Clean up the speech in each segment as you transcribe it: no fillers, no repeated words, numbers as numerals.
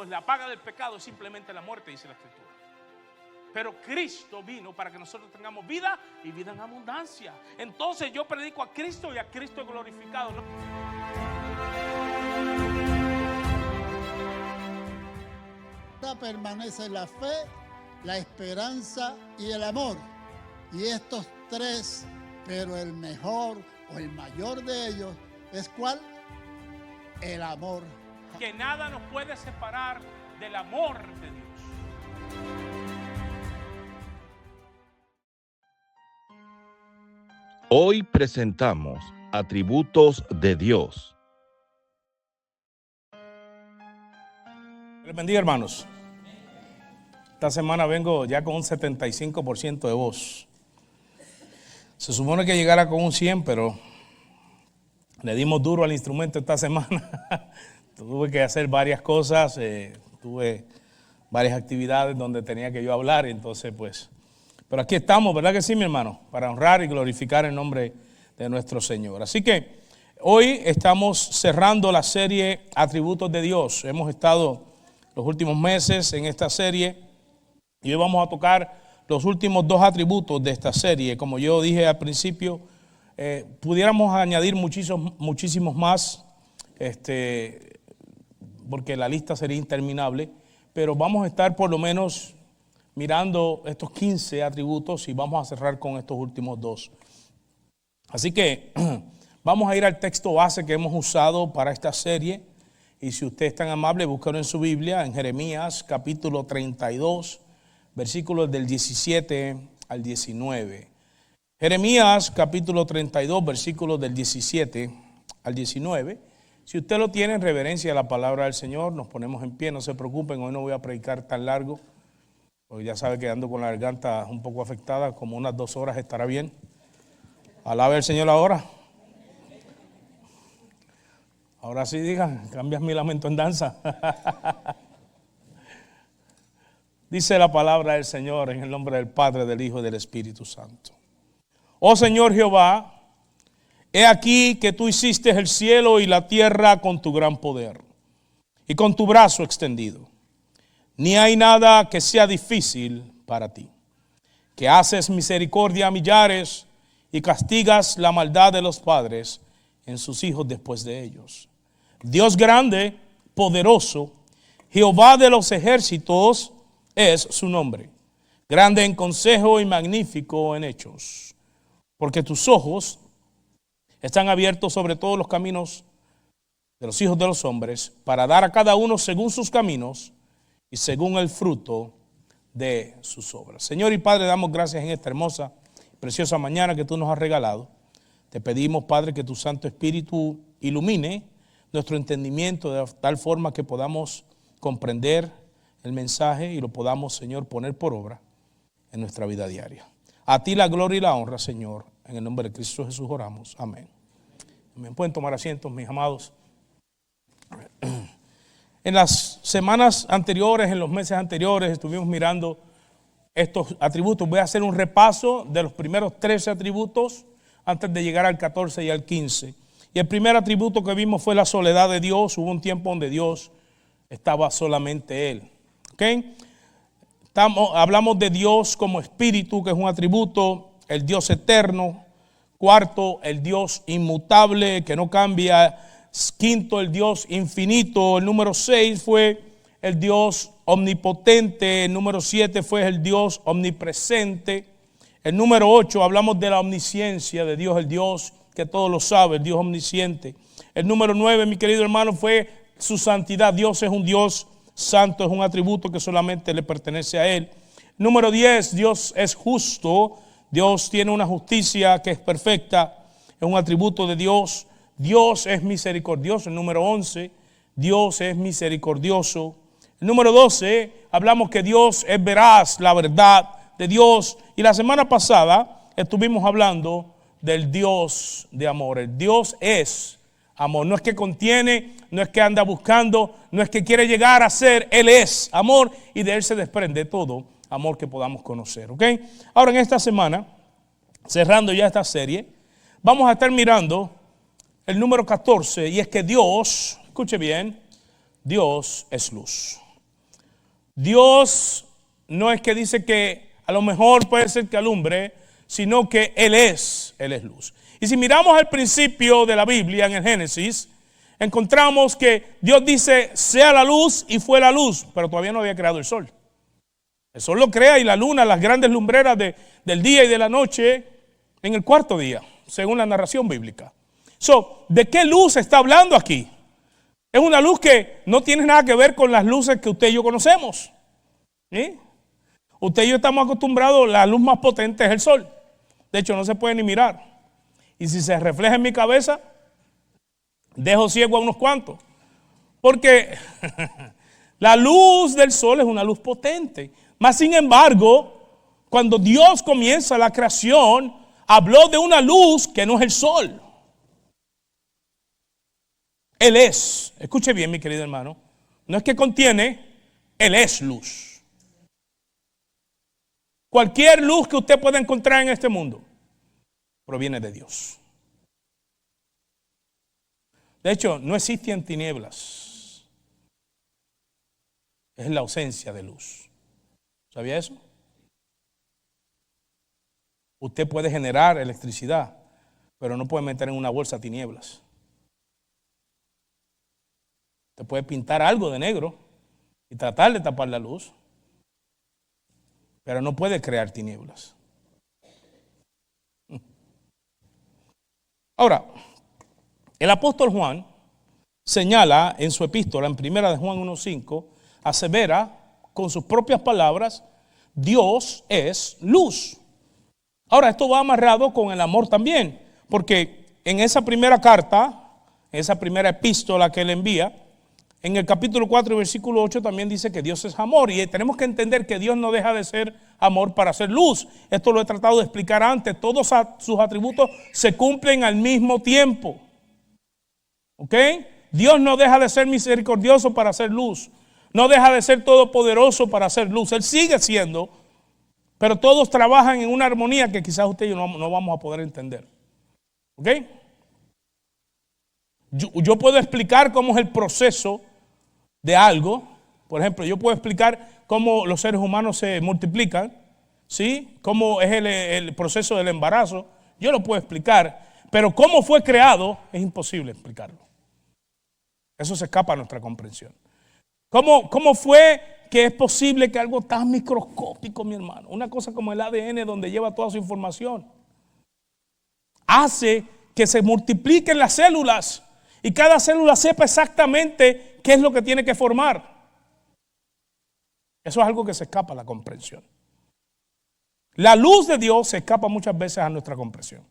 pues la paga del pecado es simplemente la muerte, dice la Escritura. Pero Cristo vino para que nosotros tengamos vida y vida en abundancia. Entonces yo predico a Cristo y a Cristo glorificado, ¿no? Permanece la fe, la esperanza y el amor. Y estos tres, pero el mejor o el mayor de ellos es ¿cuál? El amor. Que nada nos puede separar del amor de Dios. Hoy presentamos Atributos de Dios. Les bendiga, hermanos. Esta semana vengo ya con un 75% de voz. Se supone que llegara con un 100, pero le dimos duro al instrumento esta semana. Tuve que hacer varias cosas, tuve varias actividades donde tenía que yo hablar, entonces pues... Pero aquí estamos, ¿verdad que sí, mi hermano? Para honrar y glorificar el nombre de nuestro Señor. Así que hoy estamos cerrando la serie Atributos de Dios. Hemos estado los últimos meses en esta serie y hoy vamos a tocar los últimos dos atributos de esta serie. Como yo dije al principio, pudiéramos añadir muchísimos más, porque la lista sería interminable, pero vamos a estar por lo menos mirando estos 15 atributos y vamos a cerrar con estos últimos dos. Así que vamos a ir al texto base que hemos usado para esta serie. Y si usted es tan amable, búsquelo en su Biblia, en Jeremías capítulo 32, versículos del 17 al 19. Jeremías capítulo 32, versículos del 17 al 19. Si usted lo tiene en reverencia a la palabra del Señor, nos ponemos en pie, no se preocupen, hoy no voy a predicar tan largo. Porque ya sabe que ando con la garganta un poco afectada, como unas 2 horas estará bien. Alabe al Señor ahora. Ahora sí digan, cambias mi lamento en danza. Dice la palabra del Señor en el nombre del Padre, del Hijo y del Espíritu Santo. Oh Señor Jehová, he aquí que tú hiciste el cielo y la tierra con tu gran poder y con tu brazo extendido. Ni hay nada que sea difícil para ti, que haces misericordia a millares y castigas la maldad de los padres en sus hijos después de ellos. Dios grande, poderoso, Jehová de los ejércitos es su nombre. Grande en consejo y magnífico en hechos. Porque tus ojos están abiertos sobre todos los caminos de los hijos de los hombres para dar a cada uno según sus caminos y según el fruto de sus obras. Señor y Padre, damos gracias en esta hermosa, preciosa mañana que tú nos has regalado. Te pedimos, Padre, que tu Santo Espíritu ilumine nuestro entendimiento de tal forma que podamos comprender el mensaje y lo podamos, Señor, poner por obra en nuestra vida diaria. A ti la gloria y la honra, Señor, en el nombre de Cristo Jesús oramos. Amén. Amén. Pueden tomar asientos, mis amados. En las semanas anteriores, en los meses anteriores, estuvimos mirando estos atributos. Voy a hacer un repaso de los primeros 13 atributos antes de llegar al 14 y al 15. Y el primer atributo que vimos fue la soledad de Dios. Hubo un tiempo donde Dios estaba solamente Él. ¿Okay? Hablamos de Dios como espíritu, que es un atributo, el Dios eterno. Cuarto, el Dios inmutable, que no cambia. Quinto, el Dios infinito. El número 6 fue el Dios omnipotente. El número 7 fue el Dios omnipresente. El número 8, hablamos de la omnisciencia de Dios, el Dios que todo lo sabe, el Dios omnisciente. El número 9, mi querido hermano, fue su santidad. Dios es un Dios santo, es un atributo que solamente le pertenece a Él. Número 10, Dios es justo. Dios tiene una justicia que es perfecta, es un atributo de Dios. Dios es misericordioso. El número 11, Dios es misericordioso. El número 12, hablamos que Dios es veraz, la verdad de Dios. Y la semana pasada estuvimos hablando del Dios de amor. El Dios es amor. No es que contiene, no es que anda buscando, no es que quiere llegar a ser. Él es amor y de Él se desprende todo amor que podamos conocer. ¿Ok? Ahora en esta semana, cerrando ya esta serie, vamos a estar mirando el número 14 y es que Dios, escuche bien, Dios es luz. Dios no es que dice que a lo mejor puede ser que alumbre, sino que Él es luz. Y si miramos al principio de la Biblia, en el Génesis, encontramos que Dios dice, sea la luz, y fue la luz, pero todavía no había creado el sol. El sol lo crea y la luna, las grandes lumbreras del día y de la noche, en el cuarto día, según la narración bíblica. ¿De qué luz está hablando aquí? Es una luz que no tiene nada que ver con las luces que usted y yo conocemos. ¿Sí? Usted y yo estamos acostumbrados, la luz más potente es el sol. De hecho, no se puede ni mirar. Y si se refleja en mi cabeza, dejo ciego a unos cuantos. Porque la luz del sol es una luz potente. Mas, sin embargo, cuando Dios comienza la creación, habló de una luz que no es el sol. Él es, escuche bien mi querido hermano, no es que contiene, Él es luz. Cualquier luz que usted pueda encontrar en este mundo proviene de Dios. De hecho, no existen tinieblas. Es la ausencia de luz. ¿Sabía eso? Usted puede generar electricidad, pero no puede meter en una bolsa tinieblas. Usted puede pintar algo de negro y tratar de tapar la luz, pero no puede crear tinieblas. Ahora, el apóstol Juan señala en su epístola, en primera de Juan 1:5, asevera con sus propias palabras, Dios es luz. Ahora, esto va amarrado con el amor también, porque en esa primera carta, en esa primera epístola que él envía, en el capítulo 4, versículo 8 también dice que Dios es amor. Y tenemos que entender que Dios no deja de ser amor para ser luz. Esto lo he tratado de explicar antes. Todos sus atributos se cumplen al mismo tiempo. ¿Ok? Dios no deja de ser misericordioso para ser luz. No deja de ser todopoderoso para ser luz. Él sigue siendo, pero todos trabajan en una armonía que quizás usted y yo no vamos a poder entender. ¿Ok? Yo puedo explicar cómo es el proceso de algo. Por ejemplo, yo puedo explicar cómo los seres humanos se multiplican, ¿sí? Cómo es el proceso del embarazo. Yo lo puedo explicar, pero cómo fue creado es imposible explicarlo. Eso se escapa a nuestra comprensión. ¿Cómo fue que es posible que algo tan microscópico, mi hermano, una cosa como el ADN donde lleva toda su información, hace que se multipliquen las células y cada célula sepa exactamente qué es lo que tiene que formar? Eso es algo que se escapa a la comprensión. La luz de Dios se escapa muchas veces a nuestra comprensión.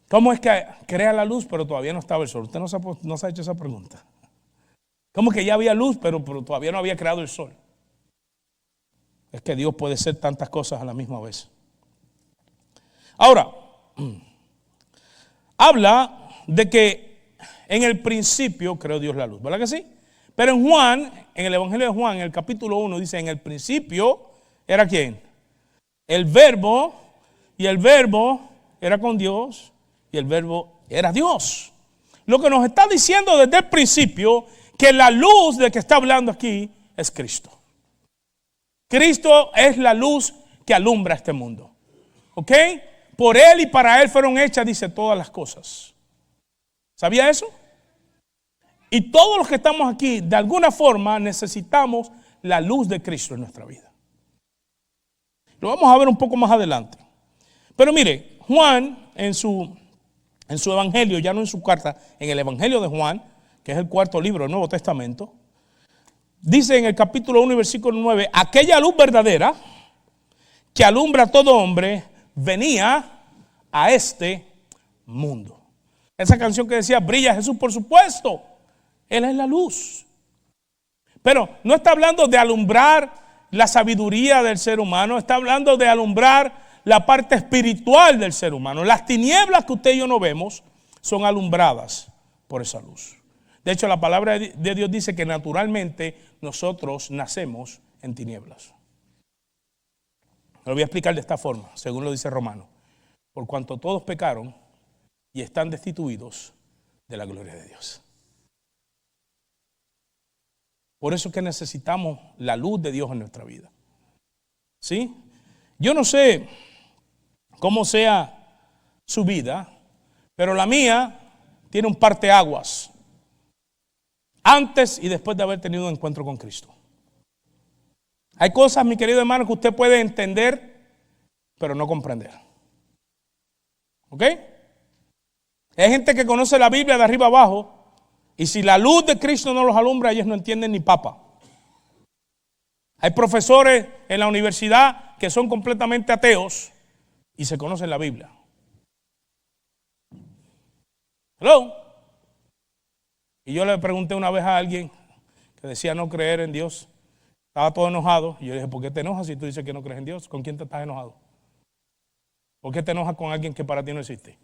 ¿Cómo es que crea la luz pero todavía no estaba el sol? Usted no se ha hecho esa pregunta. ¿Cómo que ya había luz pero todavía no había creado el sol? Es que Dios puede ser tantas cosas a la misma vez. Ahora, habla de que en el principio creó Dios la luz, ¿verdad que sí? Pero en Juan, en el Evangelio de Juan, en el capítulo 1, dice, en el principio, ¿era quién? El verbo, y el verbo era con Dios, y el verbo era Dios. Lo que nos está diciendo desde el principio, que la luz de que está hablando aquí es Cristo. Cristo es la luz que alumbra este mundo. ¿Ok? Por Él y para Él fueron hechas, dice, todas las cosas. ¿Sabía eso? Y todos los que estamos aquí, de alguna forma, necesitamos la luz de Cristo en nuestra vida. Lo vamos a ver un poco más adelante. Pero mire, Juan en su evangelio, ya no en su carta, en el evangelio de Juan, que es el cuarto libro del Nuevo Testamento, dice en el capítulo 1 y versículo 9, aquella luz verdadera que alumbra a todo hombre venía a este mundo. Esa canción que decía, brilla Jesús, por supuesto, Él es la luz. Pero no está hablando de alumbrar la sabiduría del ser humano, está hablando de alumbrar la parte espiritual del ser humano. Las tinieblas que usted y yo no vemos son alumbradas por esa luz. De hecho, la palabra de Dios dice que naturalmente nosotros nacemos en tinieblas. Lo voy a explicar de esta forma, según lo dice Romano. Por cuanto todos pecaron y están destituidos de la gloria de Dios. Por eso es que necesitamos la luz de Dios en nuestra vida. ¿Sí? Yo no sé cómo sea su vida, pero la mía tiene un parteaguas antes y después de haber tenido un encuentro con Cristo. Hay cosas, mi querido hermano, que usted puede entender, pero no comprender. ¿Ok? Hay gente que conoce la Biblia de arriba abajo, y si la luz de Cristo no los alumbra, ellos no entienden ni papa. Hay profesores en la universidad que son completamente ateos y se conocen la Biblia. Hello. Y yo le pregunté una vez a alguien que decía no creer en Dios. Estaba todo enojado. Y yo le dije, ¿por qué te enojas si tú dices que no crees en Dios? ¿Con quién te estás enojado? ¿Por qué te enojas con alguien que para ti no existe?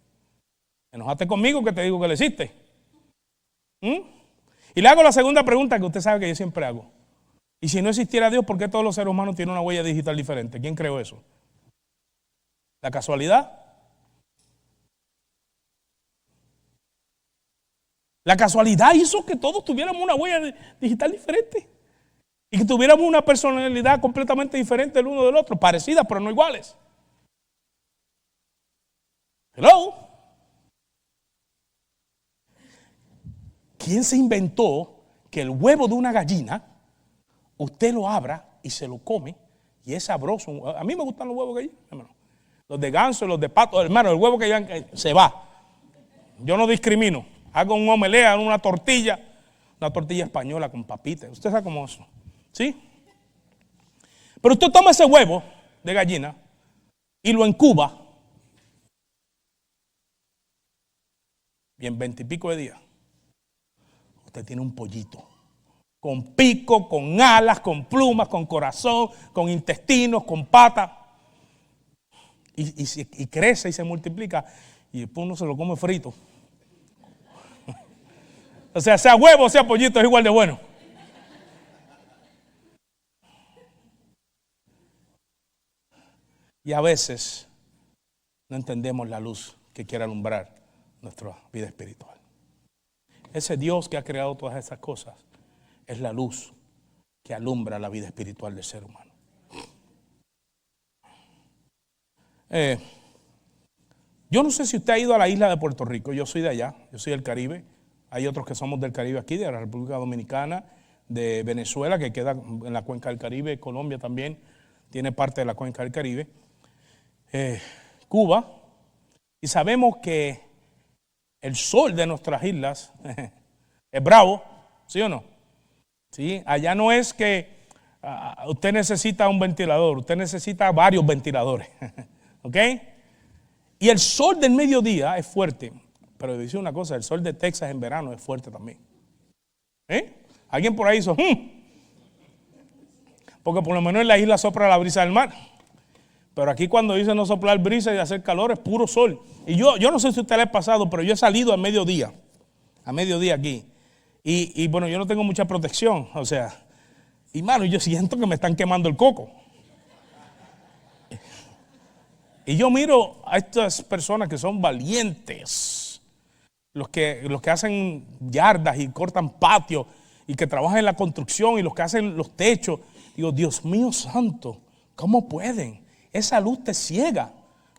¿Enojaste conmigo que te digo que le existe? Y le hago la segunda pregunta que usted sabe que yo siempre hago. Y si no existiera Dios, ¿por qué todos los seres humanos tienen una huella digital diferente? ¿Quién creó eso? ¿La casualidad? La casualidad hizo que todos tuviéramos una huella digital diferente. Y que tuviéramos una personalidad completamente diferente el uno del otro. Parecidas, pero no iguales. Hello. ¿Quién se inventó que el huevo de una gallina usted lo abra y se lo come y es sabroso? A mí me gustan los huevos de gallina, hermano. Los de ganso, los de pato, hermano, el huevo que se va. Yo no discrimino. Hago un omelette, una tortilla española con papitas. Usted sabe cómo es eso. ¿Sí? Pero usted toma ese huevo de gallina y lo encuba. Y en 20 y pico de días, usted tiene un pollito. Con pico, con alas, con plumas, con corazón, con intestinos, con patas. Y crece y se multiplica. Y después uno se lo come frito. O sea huevo, sea pollito, es igual de bueno. Y a veces no entendemos la luz que quiere alumbrar nuestra vida espiritual. Ese Dios que ha creado todas esas cosas es la luz que alumbra la vida espiritual del ser humano. Yo no sé si usted ha ido a la isla de Puerto Rico. Yo soy de allá, yo soy del Caribe. Hay otros que somos del Caribe aquí, de la República Dominicana, de Venezuela, que queda en la cuenca del Caribe. Colombia también tiene parte de la cuenca del Caribe. Cuba. Y sabemos que el sol de nuestras islas es bravo, ¿sí o no? ¿Sí? Allá no es que usted necesita un ventilador, usted necesita varios ventiladores. ¿Ok? Y el sol del mediodía es fuerte. Pero dice una cosa, el sol de Texas en verano es fuerte también. Alguien por ahí hizo, porque por lo menos en la isla sopla la brisa del mar. Pero aquí cuando dice no soplar brisa y hacer calor es puro sol. Y yo no sé si a usted le ha pasado, pero yo he salido a mediodía aquí. Y bueno, yo no tengo mucha protección, o sea, y mano, yo siento que me están quemando el coco. Y yo miro a estas personas que son valientes, los que hacen yardas y cortan patios y que trabajan en la construcción y los que hacen los techos. Digo, Dios mío santo, ¿cómo pueden? Esa luz te ciega.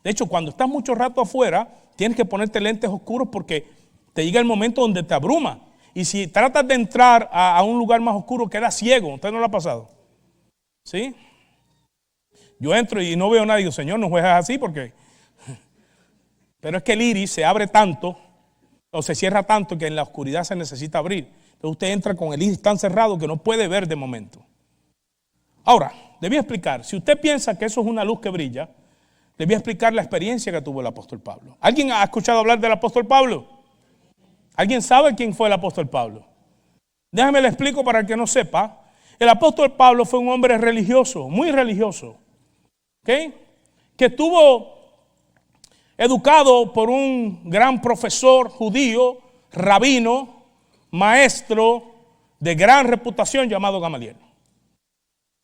De hecho, cuando estás mucho rato afuera, tienes que ponerte lentes oscuros porque te llega el momento donde te abruma. Y si tratas de entrar a un lugar más oscuro, quedas ciego. ¿Usted no lo ha pasado? ¿Sí? Yo entro y no veo a nadie. Digo, Señor, no juegas así porque... Pero es que el iris se abre tanto o se cierra tanto que en la oscuridad se necesita abrir. Entonces usted entra con el iris tan cerrado que no puede ver de momento. Ahora, le voy a explicar. Si usted piensa que eso es una luz que brilla, le voy a explicar la experiencia que tuvo el apóstol Pablo. ¿Alguien ha escuchado hablar del apóstol Pablo? ¿Alguien sabe quién fue el apóstol Pablo? Déjame le explico para el que no sepa. El apóstol Pablo fue un hombre religioso, muy religioso. ¿Okay? Que estuvo educado por un gran profesor judío, rabino, maestro de gran reputación llamado Gamaliel.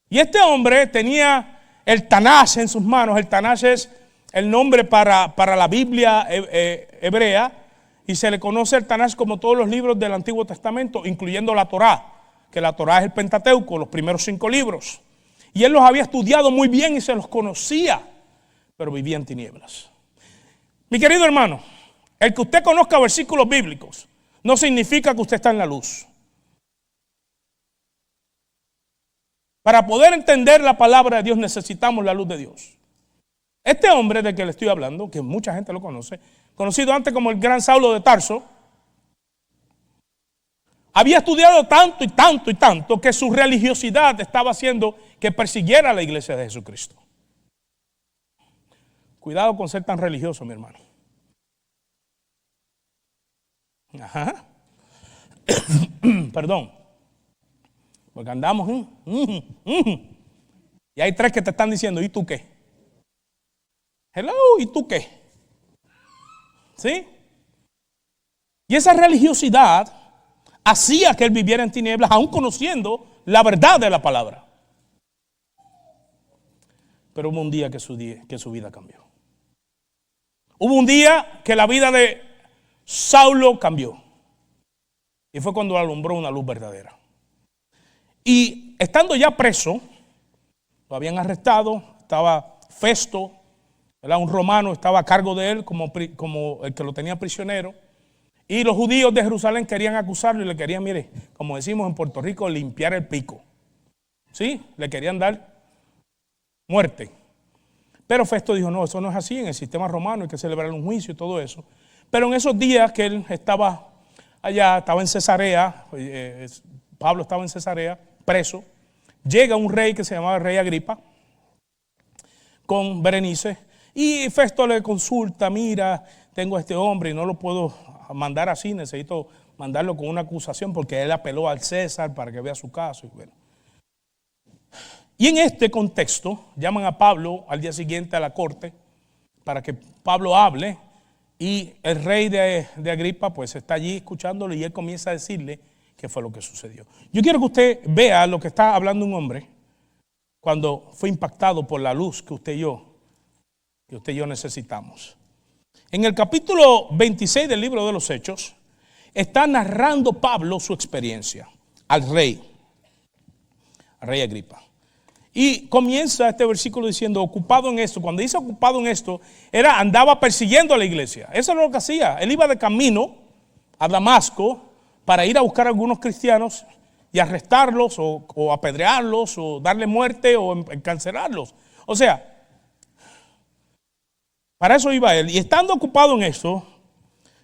Y este hombre tenía el Tanaj en sus manos. El Tanaj es el nombre para la Biblia hebrea y se le conoce el Tanaj como todos los libros del Antiguo Testamento, incluyendo la Torá. que la Torá es el Pentateuco, los primeros 5 libros. Y él los había estudiado muy bien y se los conocía, pero vivía en tinieblas. Mi querido hermano, el que usted conozca versículos bíblicos no significa que usted está en la luz. Para poder entender la palabra de Dios necesitamos la luz de Dios. Este hombre de que le estoy hablando, que mucha gente lo conoce, conocido antes como el gran Saulo de Tarso, había estudiado tanto y tanto y tanto que su religiosidad estaba haciendo que persiguiera a la iglesia de Jesucristo. Cuidado con ser tan religioso, mi hermano. Ajá. Perdón. Porque andamos. Y hay 3 que te están diciendo, ¿y tú qué? Hello, ¿y tú qué? ¿Sí? Y esa religiosidad hacía que él viviera en tinieblas, aún conociendo la verdad de la palabra. Pero hubo un día que su vida cambió. Hubo un día que la vida de Saulo cambió. Y fue cuando alumbró una luz verdadera. Y estando ya preso, lo habían arrestado, estaba Festo, ¿verdad? Un romano estaba a cargo de él como el que lo tenía prisionero. Y los judíos de Jerusalén querían acusarlo y le querían, mire, como decimos en Puerto Rico, limpiar el pico. ¿Sí? Le querían dar muerte. Pero Festo dijo, no, eso no es así, en el sistema romano hay que celebrar un juicio y todo eso. Pero en esos días que él estaba allá, estaba en Cesarea, Pablo estaba en Cesarea, preso, llega un rey que se llamaba el rey Agripa, con Berenice, y Festo le consulta, mira, tengo a este hombre y no lo puedo mandar así, necesito mandarlo con una acusación porque él apeló al César para que vea su caso. Y en este contexto llaman a Pablo al día siguiente a la corte para que Pablo hable, y el rey de Agripa pues está allí escuchándolo y él comienza a decirle qué fue lo que sucedió. Yo quiero que usted vea lo que está hablando un hombre cuando fue impactado por la luz que usted y yo necesitamos. En el capítulo 26 del libro de los Hechos está narrando Pablo su experiencia al rey Agripa. Y comienza este versículo diciendo, ocupado en esto. Cuando dice ocupado en esto, andaba persiguiendo a la iglesia. Eso es lo que hacía. Él iba de camino a Damasco para ir a buscar a algunos cristianos y arrestarlos o apedrearlos o darle muerte o encarcelarlos. O sea, para eso iba él. Y estando ocupado en eso,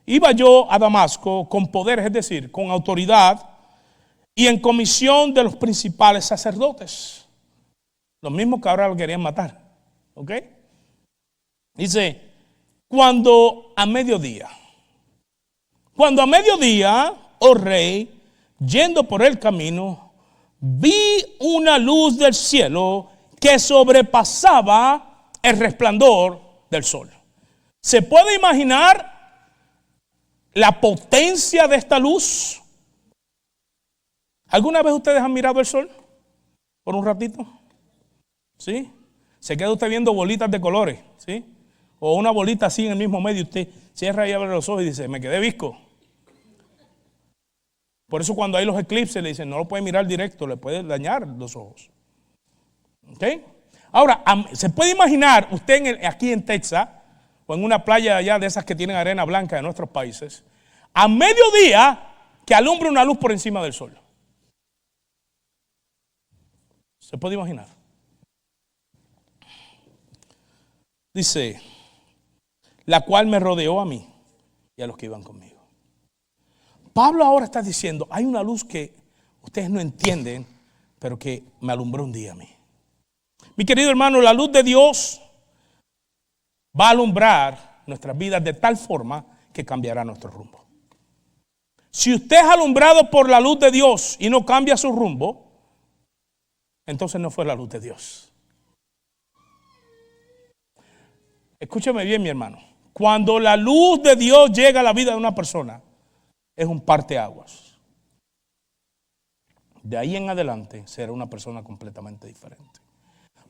iba yo a Damasco con poderes, es decir, con autoridad y en comisión de los principales sacerdotes. Los mismos que ahora lo querían matar. ¿Ok? Dice, cuando a mediodía, oh rey, yendo por el camino, vi una luz del cielo que sobrepasaba el resplandor del sol. ¿Se puede imaginar la potencia de esta luz? ¿Alguna vez ustedes han mirado el sol por un ratito? ¿Sí? Se queda usted viendo bolitas de colores, ¿sí? O una bolita así en el mismo medio, usted cierra y abre los ojos y dice, me quedé visco. Por eso cuando hay los eclipses le dicen, no lo puede mirar directo, le puede dañar los ojos. ¿Ok? Ahora, ¿se puede imaginar usted aquí en Texas o en una playa allá de esas que tienen arena blanca de nuestros países, a mediodía que alumbre una luz por encima del sol? ¿Se puede imaginar? Dice, la cual me rodeó a mí y a los que iban conmigo. Pablo ahora está diciendo, hay una luz que ustedes no entienden, pero que me alumbró un día a mí. Mi querido hermano, la luz de Dios va a alumbrar nuestras vidas de tal forma que cambiará nuestro rumbo. Si usted es alumbrado por la luz de Dios y no cambia su rumbo, entonces no fue la luz de Dios. Escúcheme bien, mi hermano. Cuando la luz de Dios llega a la vida de una persona, es un parteaguas. De ahí en adelante será una persona completamente diferente.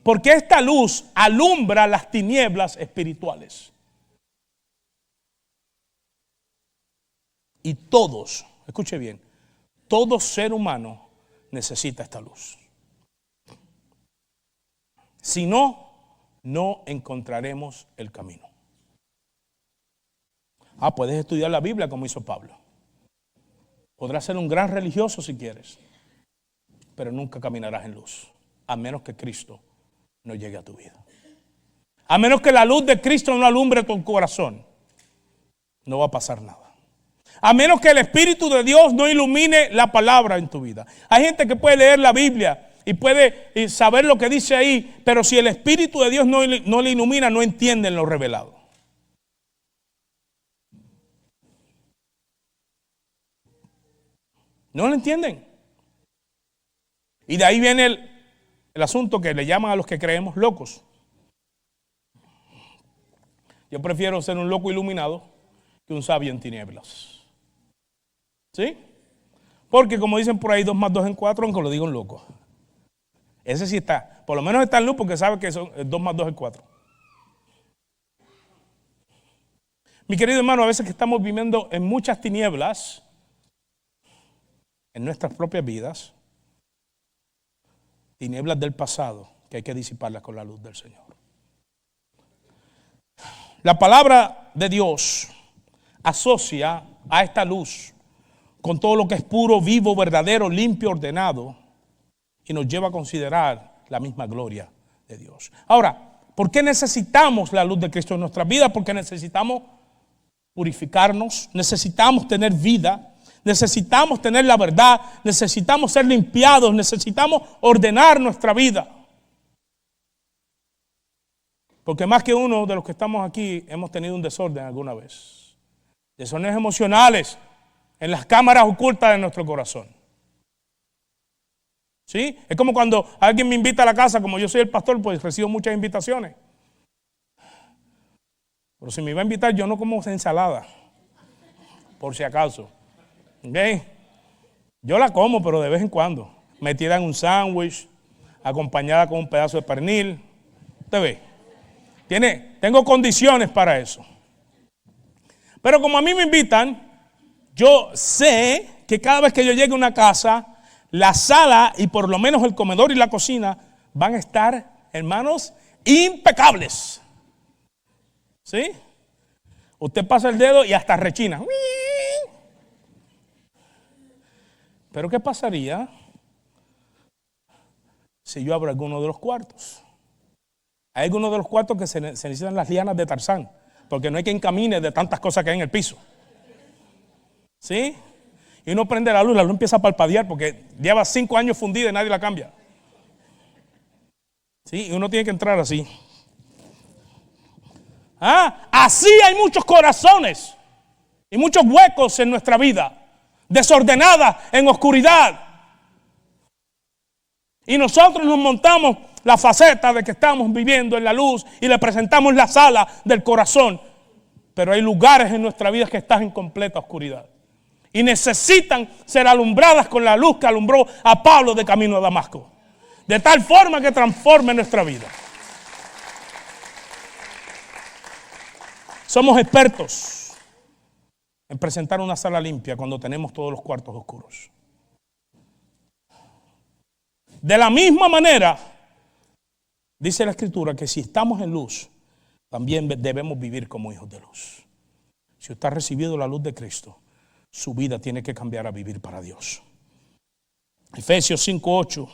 Porque esta luz alumbra las tinieblas espirituales. Y todos, escuche bien, todo ser humano necesita esta luz. Si no, no encontraremos el camino. Puedes estudiar la Biblia como hizo Pablo. Podrás ser un gran religioso si quieres, pero nunca caminarás en luz, a menos que Cristo no llegue a tu vida. A menos que la luz de Cristo no alumbre tu corazón, no va a pasar nada. A menos que el Espíritu de Dios no ilumine la palabra en tu vida. Hay gente que puede leer la Biblia y puede saber lo que dice ahí, pero si el Espíritu de Dios no le ilumina, no entienden lo revelado. No lo entienden. Y de ahí viene el asunto que le llaman a los que creemos locos. Yo prefiero ser un loco iluminado que un sabio en tinieblas. ¿Sí? Porque como dicen por ahí, 2 más 2 es 4, aunque lo diga un loco. Ese sí está, por lo menos está en luz porque sabe que son 2 más 2 es 4. Mi querido hermano, a veces que estamos viviendo en muchas tinieblas en nuestras propias vidas, tinieblas del pasado, que hay que disiparlas con la luz del Señor. La palabra de Dios asocia a esta luz con todo lo que es puro, vivo, verdadero, limpio, ordenado, y nos lleva a considerar la misma gloria de Dios. Ahora, ¿por qué necesitamos la luz de Cristo en nuestras vidas? Porque necesitamos purificarnos, necesitamos tener vida, necesitamos tener la verdad, necesitamos ser limpiados, necesitamos ordenar nuestra vida. Porque más que uno de los que estamos aquí hemos tenido un desorden alguna vez. Desórdenes emocionales en las cámaras ocultas de nuestro corazón. ¿Sí? Es como cuando alguien me invita a la casa, como yo soy el pastor, pues recibo muchas invitaciones. Pero si me iba a invitar, yo no como ensalada, por si acaso. ¿Okay? Yo la como, pero de vez en cuando, metida en un sándwich, acompañada con un pedazo de pernil. ¿Usted ve? Tengo condiciones para eso. Pero como a mí me invitan, yo sé que cada vez que yo llegue a una casa, la sala y por lo menos el comedor y la cocina van a estar, hermanos, impecables. ¿Sí? Usted pasa el dedo y hasta rechina. Pero ¿qué pasaría si yo abro alguno de los cuartos? Hay algunos de los cuartos que se necesitan las lianas de Tarzán, porque no hay quien camine de tantas cosas que hay en el piso. ¿Sí? Y uno prende la luz empieza a parpadear porque lleva 5 años fundida y nadie la cambia. ¿Sí? Y uno tiene que entrar así. Así hay muchos corazones y muchos huecos en nuestra vida, desordenadas en oscuridad. Y nosotros nos montamos la faceta de que estamos viviendo en la luz y le presentamos la sala del corazón. Pero hay lugares en nuestra vida que están en completa oscuridad y necesitan ser alumbradas con la luz que alumbró a Pablo de camino a Damasco, de tal forma que transforme nuestra vida. Somos expertos en presentar una sala limpia cuando tenemos todos los cuartos oscuros. De la misma manera, dice la Escritura que si estamos en luz, también debemos vivir como hijos de luz. Si usted ha recibido la luz de Cristo, su vida tiene que cambiar a vivir para Dios. Efesios 5:8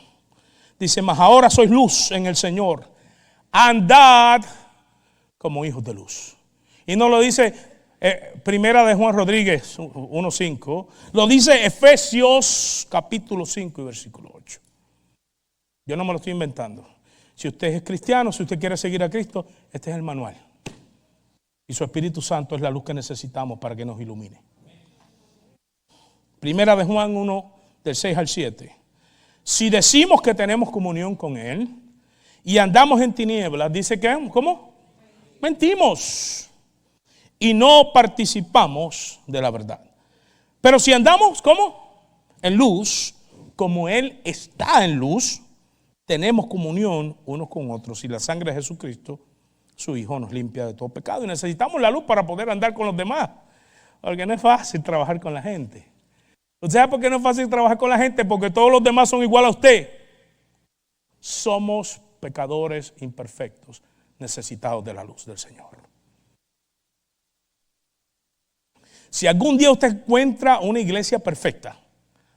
dice: mas ahora sois luz en el Señor, andad como hijos de luz. Y no lo dice Primera de Juan Rodríguez 1:5, lo dice Efesios capítulo 5 y versículo 8. Yo no me lo estoy inventando. Si usted es cristiano, si usted quiere seguir a Cristo, este es el manual. Y su Espíritu Santo es la luz que necesitamos para que nos ilumine. Primera de Juan 1, del 6 al 7. Si decimos que tenemos comunión con Él y andamos en tinieblas, dice que, ¿cómo? Mentimos y no participamos de la verdad. Pero si andamos, ¿cómo? En luz, como Él está en luz, tenemos comunión unos con otros y la sangre de Jesucristo, su Hijo, nos limpia de todo pecado. Y necesitamos la luz para poder andar con los demás, porque no es fácil trabajar con la gente. ¿Usted sabe por qué no es fácil trabajar con la gente? Porque todos los demás son igual a usted. Somos pecadores imperfectos, necesitados de la luz del Señor. Si algún día usted encuentra una iglesia perfecta,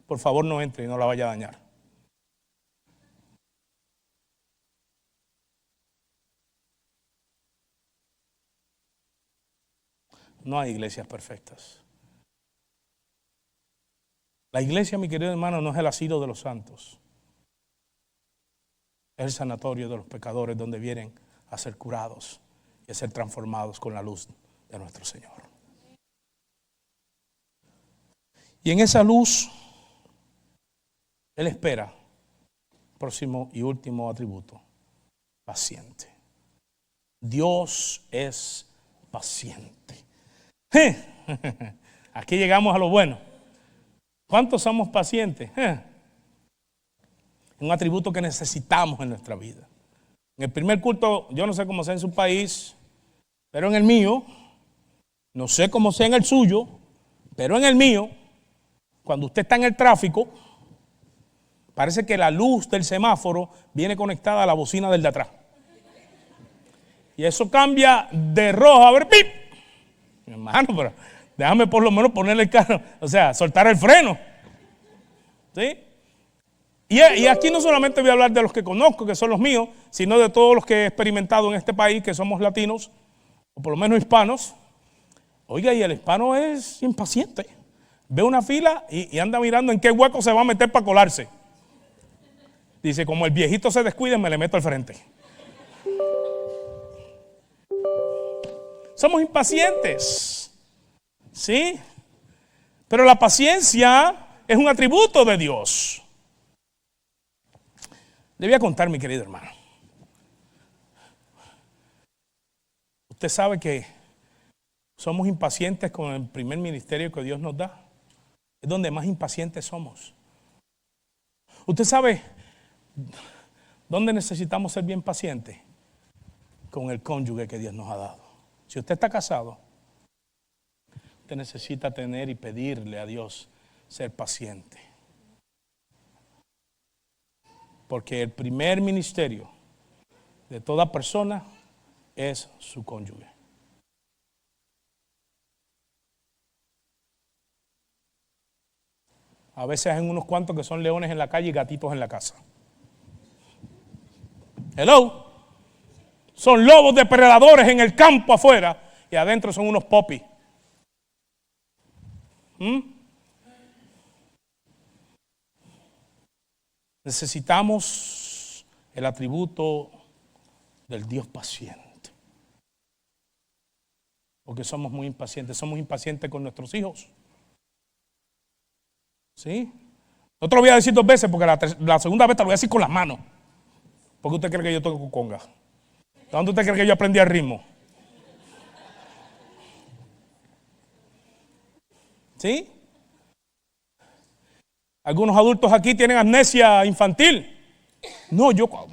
por favor no entre y no la vaya a dañar. No hay iglesias perfectas. La iglesia, mi querido hermano, no es el asilo de los santos. Es el sanatorio de los pecadores donde vienen a ser curados y a ser transformados con la luz de nuestro Señor. Y en esa luz, Él espera, próximo y último atributo, paciente. Dios es paciente. Aquí llegamos a lo bueno. ¿Cuántos somos pacientes? Un atributo que necesitamos en nuestra vida. En el primer culto, yo no sé cómo sea en su país, pero en el mío, no sé cómo sea en el suyo, pero en el mío, cuando usted está en el tráfico, parece que la luz del semáforo viene conectada a la bocina del de atrás. Y eso cambia de rojo a ver, ¡pip! Mi hermano, pero déjame por lo menos ponerle el carro, o sea, soltar el freno. ¿Sí? Y aquí no solamente voy a hablar de los que conozco, que son los míos, sino de todos los que he experimentado en este país, que somos latinos, o por lo menos hispanos. Oiga, y el hispano es impaciente. Ve una fila y anda mirando en qué hueco se va a meter para colarse. Dice, como el viejito se descuide, me le meto al frente. Somos impacientes. ¿Sí? Pero la paciencia es un atributo de Dios. Le voy a contar, mi querido hermano. Usted sabe que somos impacientes con el primer ministerio que Dios nos da. Es donde más impacientes somos. Usted sabe dónde necesitamos ser bien pacientes. Con el cónyuge que Dios nos ha dado. Si usted está casado, usted necesita tener y pedirle a Dios ser paciente. Porque el primer ministerio de toda persona es su cónyuge. A veces hay unos cuantos que son leones en la calle y gatitos en la casa. Hello. Son lobos depredadores en el campo afuera y adentro son unos popis. Necesitamos el atributo del Dios paciente. Porque somos muy impacientes. Somos impacientes con nuestros hijos. ¿Sí? No te lo voy a decir 2 veces porque la segunda vez te lo voy a decir con las manos. ¿Por qué usted cree que yo toco conga? ¿Dónde usted cree que yo aprendí el ritmo? ¿Sí? Algunos adultos aquí tienen amnesia infantil. No,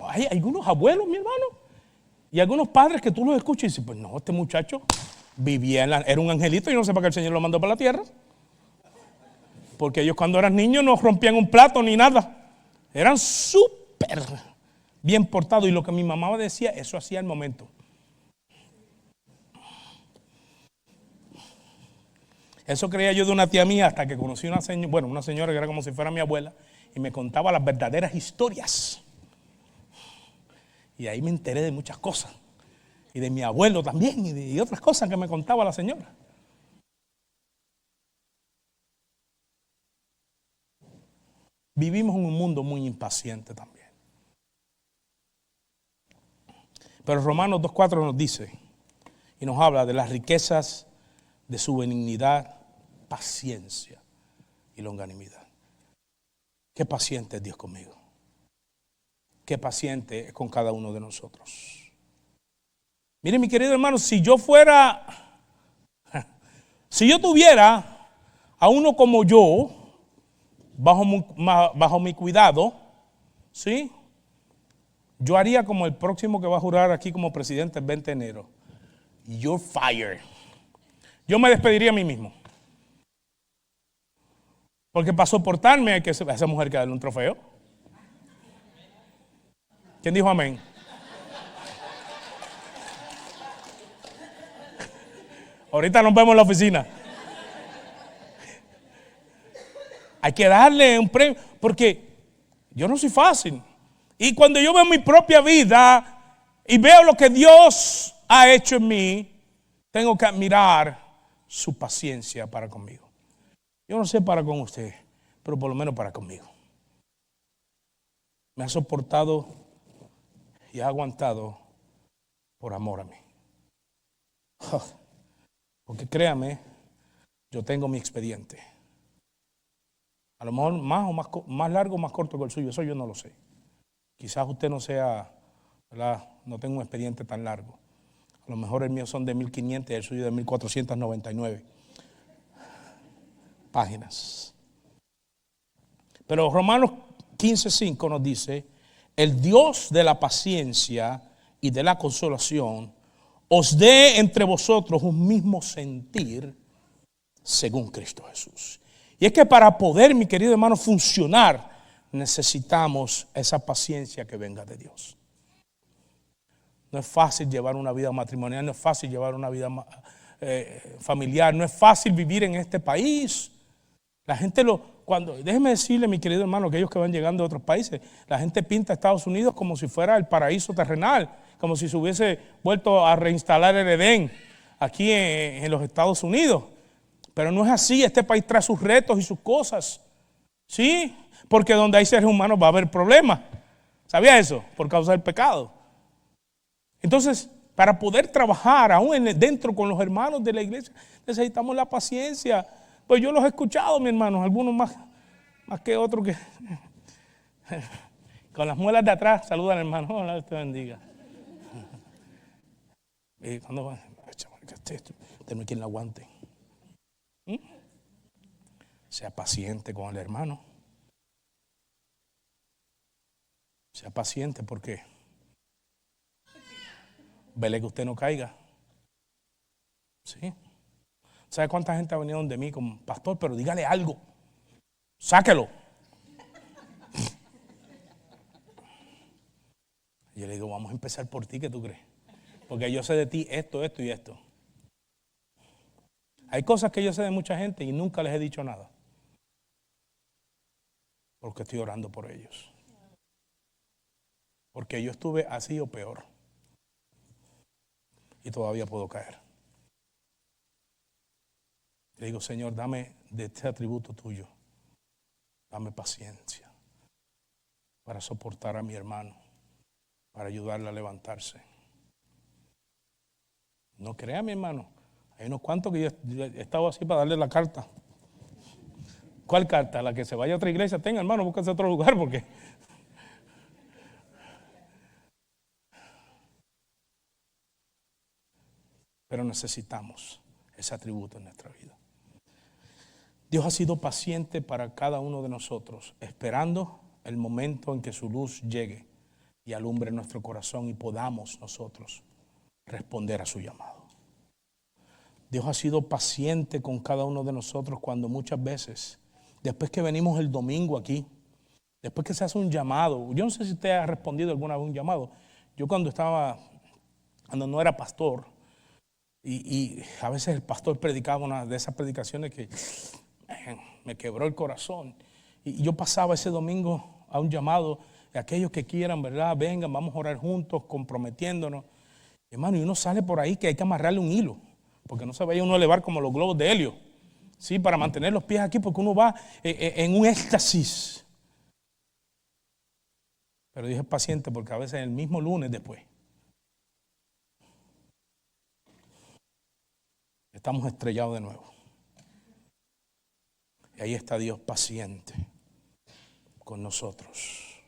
hay algunos abuelos, mi hermano, y algunos padres que tú los escuchas y dices, pues no, este muchacho vivía era un angelito y no sé para qué el Señor lo mandó para la tierra. Porque ellos cuando eran niños no rompían un plato ni nada. Eran súper bien portados y lo que mi mamá decía, eso hacía al momento. Eso creía yo de una tía mía hasta que conocí una señora que era como si fuera mi abuela y me contaba las verdaderas historias. Y ahí me enteré de muchas cosas. Y de mi abuelo también y de otras cosas que me contaba la señora. Vivimos en un mundo muy impaciente también. Pero Romanos 2:4 nos dice y nos habla de las riquezas de su benignidad, paciencia y longanimidad. Qué paciente es Dios conmigo. Qué paciente es con cada uno de nosotros. Mire, mi querido hermano, si yo tuviera a uno como yo, bajo mi cuidado, ¿sí? Yo haría como el próximo que va a jurar aquí como presidente el 20 de enero. You're fired. Yo me despediría a mí mismo. Porque para soportarme hay que a esa mujer que darle un trofeo. ¿Quién dijo amén? Ahorita nos vemos en la oficina. Hay que darle un premio, porque yo no soy fácil. Y cuando yo veo mi propia vida y veo lo que Dios ha hecho en mí, tengo que admirar su paciencia para conmigo. Yo no sé para con usted, pero por lo menos para conmigo. Me ha soportado y ha aguantado por amor a mí. Porque créame, yo tengo mi expediente. A lo mejor más largo o más corto que el suyo, eso yo no lo sé. Quizás usted no sea, ¿verdad? No tenga un expediente tan largo. A lo mejor el mío son de 1500 y el suyo de 1499 páginas. Pero Romanos 15:5 nos dice: el Dios de la paciencia y de la consolación os dé entre vosotros un mismo sentir según Cristo Jesús. Y es que para poder, mi querido hermano, funcionar, necesitamos esa paciencia que venga de Dios. No es fácil llevar una vida matrimonial, no es fácil llevar una vida familiar, no es fácil vivir en este país. La gente déjeme decirle, mi querido hermano, aquellos que van llegando de otros países, la gente pinta a Estados Unidos como si fuera el paraíso terrenal, como si se hubiese vuelto a reinstalar el Edén aquí en los Estados Unidos. Pero no es así, este país trae sus retos y sus cosas. ¿Sí? Porque donde hay seres humanos va a haber problemas. ¿Sabía eso? Por causa del pecado. Entonces, para poder trabajar aún dentro con los hermanos de la iglesia, necesitamos la paciencia. Pues yo los he escuchado, mi hermano, algunos más que otros que con las muelas de atrás saludan al hermano. Hola, Dios te bendiga. Y cuando va, usted no hay quien lo aguante. Sea paciente con el hermano. Sea paciente porque vele que usted no caiga. ¿Sí? ¿Sabe cuánta gente ha venido donde mí como pastor? Pero dígale algo. Sáquelo. Y yo le digo, vamos a empezar por ti, ¿qué tú crees? Porque yo sé de ti esto, esto y esto. Hay cosas que yo sé de mucha gente y nunca les he dicho nada. Porque estoy orando por ellos. Porque yo estuve así o peor. Y todavía puedo caer. Le digo, Señor, dame de este atributo tuyo. Dame paciencia para soportar a mi hermano, para ayudarle a levantarse. No crea, mi hermano. Hay unos cuantos que yo he estado así para darle la carta. ¿Cuál carta? La que se vaya a otra iglesia. Tenga, hermano, búsquese otro lugar porque... Pero necesitamos ese atributo en nuestra vida. Dios ha sido paciente para cada uno de nosotros, esperando el momento en que su luz llegue y alumbre nuestro corazón y podamos nosotros responder a su llamado. Dios ha sido paciente con cada uno de nosotros cuando muchas veces, después que venimos el domingo aquí, después que se hace un llamado, yo no sé si usted ha respondido alguna vez a un llamado. Yo cuando no era pastor, y a veces el pastor predicaba una de esas predicaciones que me quebró el corazón. Y yo pasaba ese domingo a un llamado de aquellos que quieran, ¿verdad? Vengan, vamos a orar juntos, comprometiéndonos. Hermano, y uno sale por ahí que hay que amarrarle un hilo, porque no se vaya uno a elevar como los globos de helio. Sí, para mantener los pies aquí, porque uno va en un éxtasis. Pero dije paciente porque a veces el mismo lunes después estamos estrellados de nuevo. Y ahí está Dios paciente con nosotros.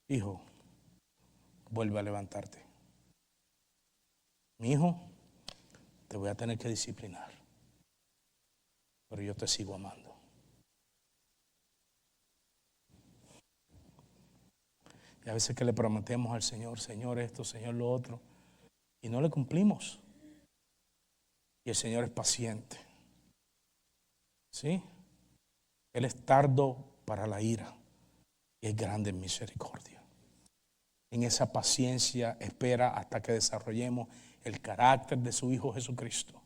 Hijo, vuelve a levantarte. Mi hijo, te voy a tener que disciplinar, pero yo te sigo amando. Y a veces que le prometemos al Señor, Señor esto, Señor lo otro, y no le cumplimos. Y el Señor es paciente. ¿Sí? Él es tardo para la ira y es grande en misericordia. En esa paciencia espera hasta que desarrollemos el carácter de su Hijo Jesucristo.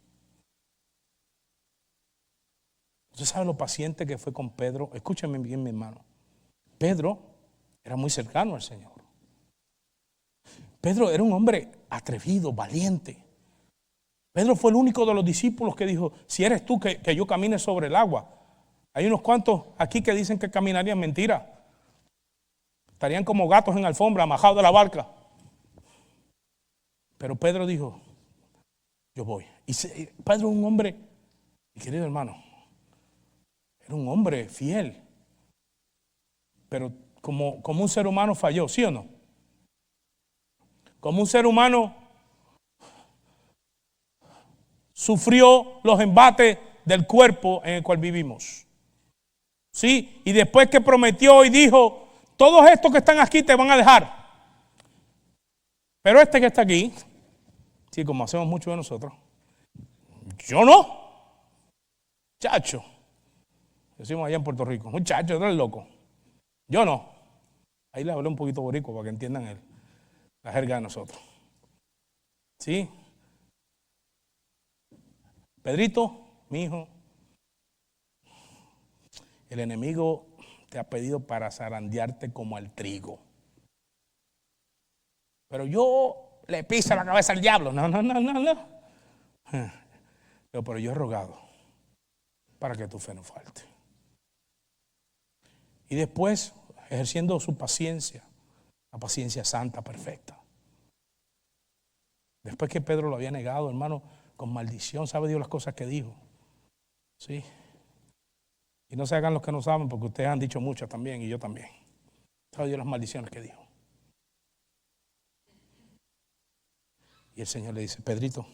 ¿Usted sabe lo paciente que fue con Pedro? Escúchame bien, mi hermano. Pedro era muy cercano al Señor. Pedro era un hombre atrevido, valiente. Pedro fue el único de los discípulos que dijo: si eres tú, que yo camine sobre el agua. Hay unos cuantos aquí que dicen que caminarían, mentira. Estarían como gatos en alfombra, amajados de la barca. Pero Pedro dijo: yo voy. Y Pedro, un hombre, mi querido hermano, era un hombre fiel. Pero como un ser humano falló, ¿sí o no? Como un ser humano sufrió los embates del cuerpo en el cual vivimos. Sí, y después que prometió y dijo: todos estos que están aquí te van a dejar, pero este que está aquí, sí, como hacemos muchos de nosotros, yo no, chacho, decimos allá en Puerto Rico, muchacho, tú eres loco, yo no. Ahí le hablé un poquito boricua para que entiendan la jerga de nosotros. Sí, Pedrito, mi hijo, el enemigo te ha pedido para zarandearte como al trigo. Pero yo le piso la cabeza al diablo. No. Pero yo he rogado para que tu fe no falte. Y después, ejerciendo su paciencia, la paciencia santa, perfecta. Después que Pedro lo había negado, hermano, con maldición, sabe Dios las cosas que dijo. Sí. Y no se hagan los que no saben, porque ustedes han dicho muchas también, y yo también. ¿Sabe Dios las maldiciones que dijo? Y el Señor le dice: Pedrito,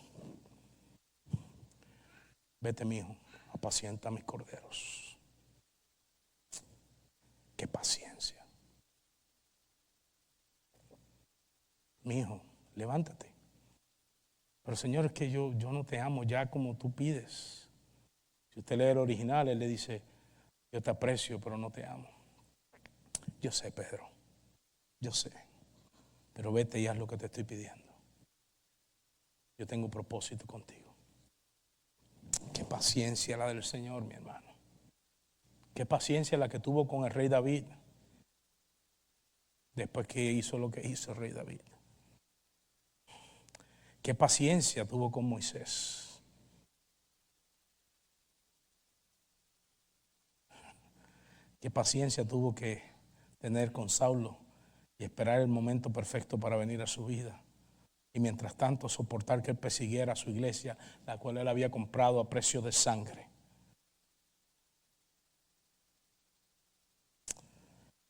vete, mi hijo, apacienta a mis corderos. ¡Qué paciencia! Mi hijo, levántate. Pero Señor, es que yo no te amo ya como tú pides. Si usted lee el original, él le dice: yo te aprecio, pero no te amo. Yo sé, Pedro, yo sé, pero vete y haz lo que te estoy pidiendo. Yo tengo un propósito contigo. Qué paciencia la del Señor, mi hermano. Qué paciencia la que tuvo con el rey David, después que hizo lo que hizo el rey David. Qué paciencia tuvo con Moisés. Qué paciencia tuvo que tener con Saulo y esperar el momento perfecto para venir a su vida. Y mientras tanto soportar que él persiguiera a su iglesia, la cual él había comprado a precio de sangre.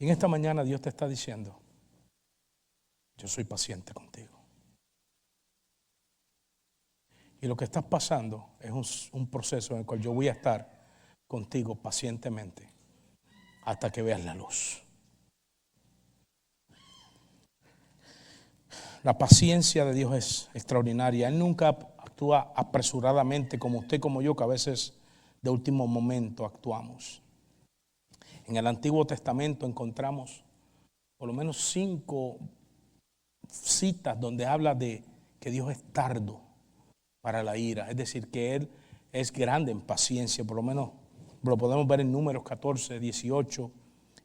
Y en esta mañana Dios te está diciendo: yo soy paciente contigo. Y lo que estás pasando es un proceso en el cual yo voy a estar contigo pacientemente hasta que veas la luz. La paciencia de Dios es extraordinaria. Él nunca actúa apresuradamente como usted, como yo, que a veces de último momento actuamos. En el Antiguo Testamento encontramos por lo menos 5 citas donde habla de que Dios es tardo para la ira. Es decir, que Él es grande en paciencia. Por lo menos lo podemos ver en Números 14, 18,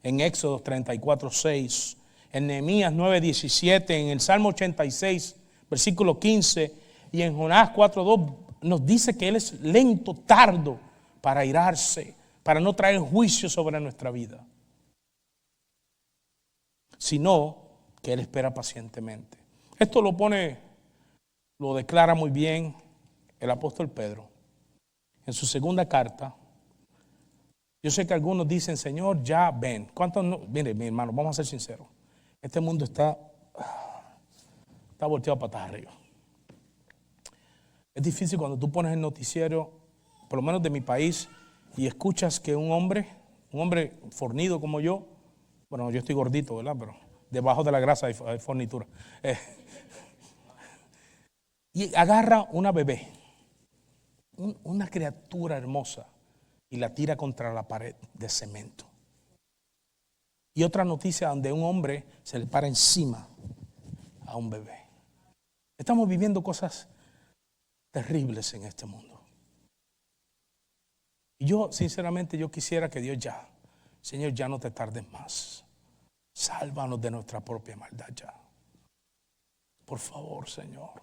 en Éxodo 34, 6, en Nehemías 9, 17, en el Salmo 86, versículo 15, y en Jonás 4, 2 nos dice que Él es lento, tardo para irarse, para no traer juicio sobre nuestra vida, sino que Él espera pacientemente. Esto lo declara muy bien el apóstol Pedro en su segunda carta. Yo sé que algunos dicen: Señor, ya ven. ¿Cuántos no? Mire, mi hermano, vamos a ser sinceros. Este mundo está volteado patas arriba. Es difícil cuando tú pones el noticiero, por lo menos de mi país, y escuchas que un hombre fornido como yo, bueno, yo estoy gordito, ¿verdad? Pero debajo de la grasa hay fornitura. Y agarra una bebé, una criatura hermosa, y la tira contra la pared de cemento. Y otra noticia donde un hombre se le para encima a un bebé. Estamos viviendo cosas terribles en este mundo. Y yo, sinceramente, yo quisiera que Dios ya, Señor, ya no te tardes más. Sálvanos de nuestra propia maldad ya. Por favor, Señor.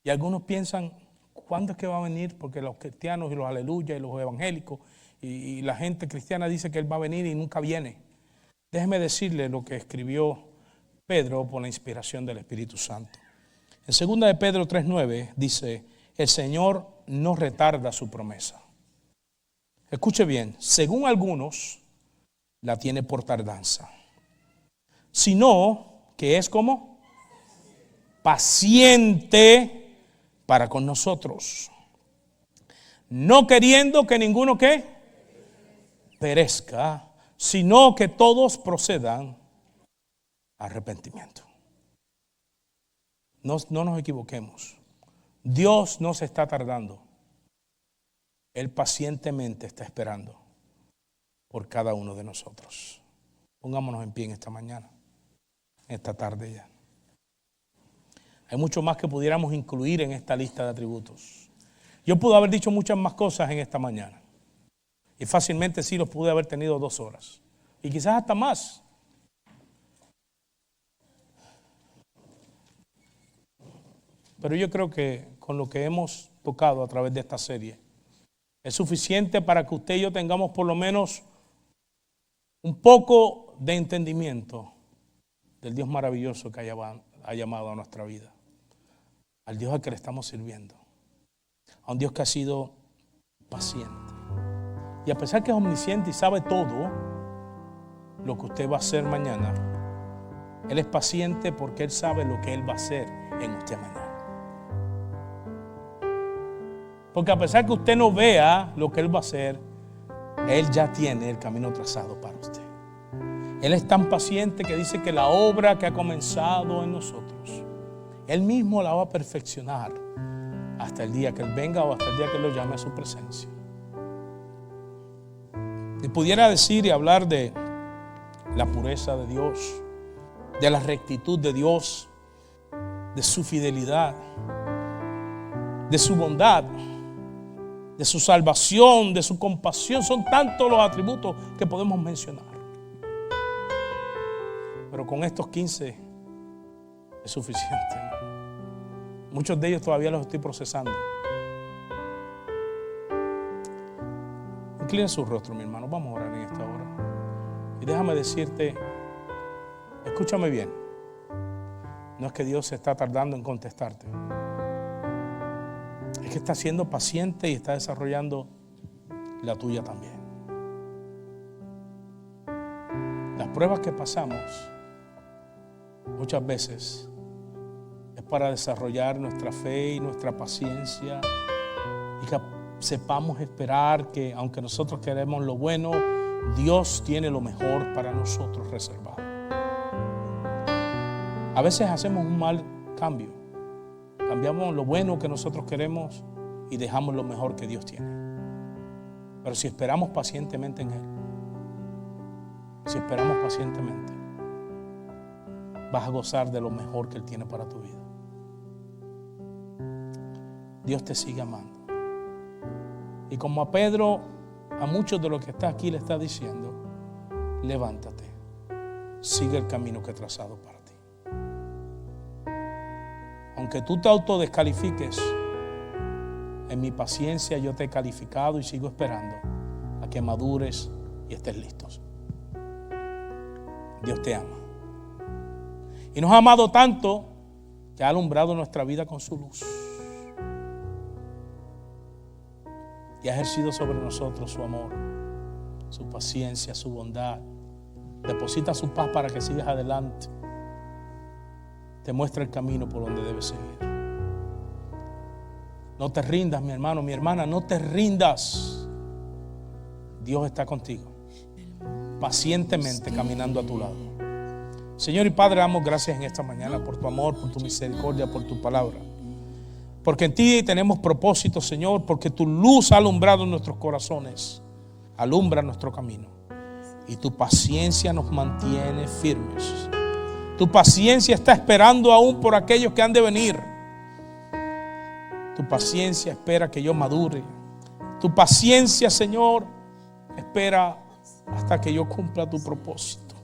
Y algunos piensan, ¿cuándo es que va a venir? Porque los cristianos y los aleluya y los evangélicos y la gente cristiana dice que Él va a venir y nunca viene. Déjeme decirle lo que escribió Pedro por la inspiración del Espíritu Santo. En 2 de Pedro 3:9 dice, el Señor no retarda su promesa. Escuche bien, según algunos la tiene por tardanza, sino que es como paciente para con nosotros, no queriendo que ninguno ¿qué? Perezca, sino que todos procedan a arrepentimiento. No nos equivoquemos. Dios no se está tardando. Él pacientemente está esperando por cada uno de nosotros. Pongámonos en pie en esta mañana, en esta tarde ya. Hay mucho más que pudiéramos incluir en esta lista de atributos. Yo pude haber dicho muchas más cosas en esta mañana. Y fácilmente sí los pude haber tenido 2 horas. Y quizás hasta más. Pero yo creo que con lo que hemos tocado a través de esta serie, es suficiente para que usted y yo tengamos por lo menos un poco de entendimiento del Dios maravilloso que ha llamado a nuestra vida. Al Dios al que le estamos sirviendo. A un Dios que ha sido paciente. Y a pesar que es omnisciente y sabe todo lo que usted va a hacer mañana, Él es paciente porque Él sabe lo que Él va a hacer en usted mañana. Porque a pesar que usted no vea lo que Él va a hacer, Él ya tiene el camino trazado para usted. Él es tan paciente que dice que la obra que ha comenzado en nosotros, Él mismo la va a perfeccionar hasta el día que Él venga o hasta el día que Él lo llame a su presencia. Y pudiera decir y hablar de la pureza de Dios, de la rectitud de Dios, de su fidelidad, de su bondad, de su salvación, de su compasión. Son tantos los atributos que podemos mencionar. Pero con estos 15 es suficiente. Muchos de ellos todavía los estoy procesando. Inclina su rostro, mi hermano. Vamos a orar en esta hora. Y déjame decirte, escúchame bien. No es que Dios se está tardando en contestarte. Es que está siendo paciente y está desarrollando la tuya también. Las pruebas que pasamos muchas veces es para desarrollar nuestra fe y nuestra paciencia y que sepamos esperar que aunque nosotros queremos lo bueno, Dios tiene lo mejor para nosotros reservado. A veces hacemos un mal cambio. Cambiamos lo bueno que nosotros queremos y dejamos lo mejor que Dios tiene. Pero si esperamos pacientemente en Él, si esperamos pacientemente, vas a gozar de lo mejor que Él tiene para tu vida. Dios te sigue amando. Y como a Pedro, a muchos de los que está aquí le está diciendo, levántate, sigue el camino que he trazado para ti. Aunque tú te autodescalifiques, en mi paciencia yo te he calificado y sigo esperando a que madures y estés listos. Dios te ama. Y nos ha amado tanto que ha alumbrado nuestra vida con su luz. Y ha ejercido sobre nosotros su amor, su paciencia, su bondad. Deposita su paz para que sigas adelante. Te muestra el camino por donde debes seguir. No te rindas, mi hermano, mi hermana, no te rindas. Dios está contigo, pacientemente caminando a tu lado. Señor y Padre, damos gracias en esta mañana por tu amor, por tu misericordia, por tu palabra. Porque en ti tenemos propósito, Señor, porque tu luz ha alumbrado nuestros corazones, alumbra nuestro camino. Y tu paciencia nos mantiene firmes. Tu paciencia está esperando aún por aquellos que han de venir. Tu paciencia espera que yo madure. Tu paciencia, Señor, espera hasta que yo cumpla tu propósito.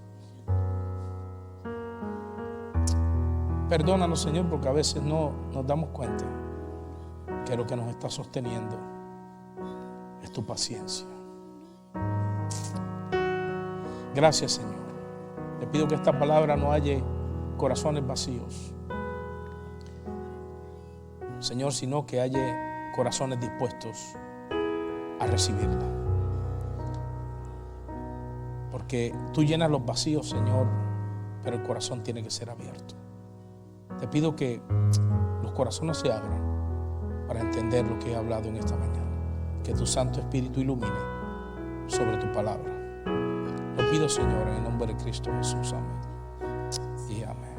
Perdónanos, Señor, porque a veces no nos damos cuenta que lo que nos está sosteniendo es tu paciencia. Gracias, Señor. Te pido que esta palabra no halle corazones vacíos, Señor, sino que halle corazones dispuestos a recibirla. Porque tú llenas los vacíos, Señor, pero el corazón tiene que ser abierto. Te pido que los corazones se abran para entender lo que he hablado en esta mañana. Que tu Santo Espíritu ilumine sobre tu palabra. Lo pido, Señor, en el nombre de Cristo Jesús. Amén y amén.